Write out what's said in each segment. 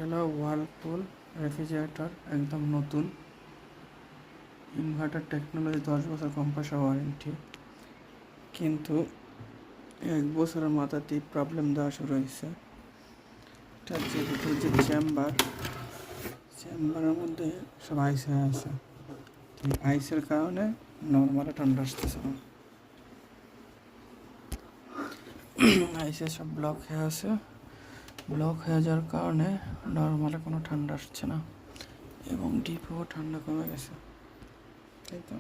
এটা হলো Whirlpool refrigerator, একদম নতুন। ইনভার্টার টেকনোলজি, 10 বছর কম্প্রেসর ওয়ারেন্টি। কিন্তু 1 বছরের মাথাতেই প্রবলেম দেওয়া শুরু হয়েছে। এটার যে ভিতরে যে চেম্বারের মধ্যে সব আইস হয়ে আছে। এই আইসের কারণে নর্মালে ঠান্ডা আসতেছে না। আইসে সব ব্লক হয়ে আছে। ব্লক হয়ে যাওয়ার কারণে নর্মালে কোনো ঠান্ডা আসছে না, এবং ডিপেও ঠান্ডা কমে গেছে, তাই তো।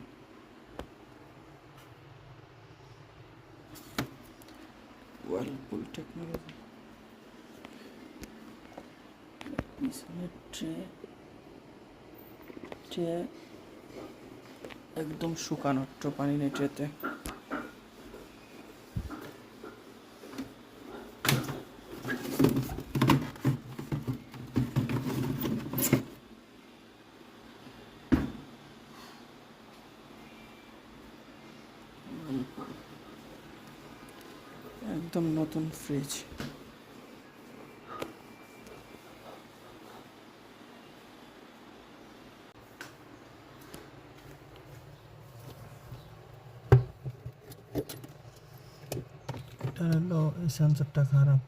Whirlpool technology. পিছনে ট্রে একদম শুকানো, পানি নেই ট্রেতে। একদম নতুন ফ্রিজ। এটা হলো এই সেন্সরটা খারাপ।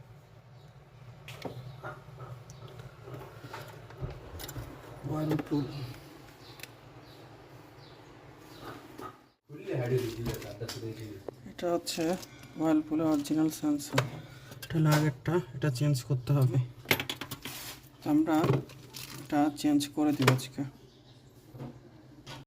Whirlpool। এটা হচ্ছে ওয়ার্লপুলের অরিজিনাল সেন্সর। এটা হলো আগেরটা, এটা চেঞ্জ করতে হবে। আমরা এটা চেঞ্জ করে দেব আজকে।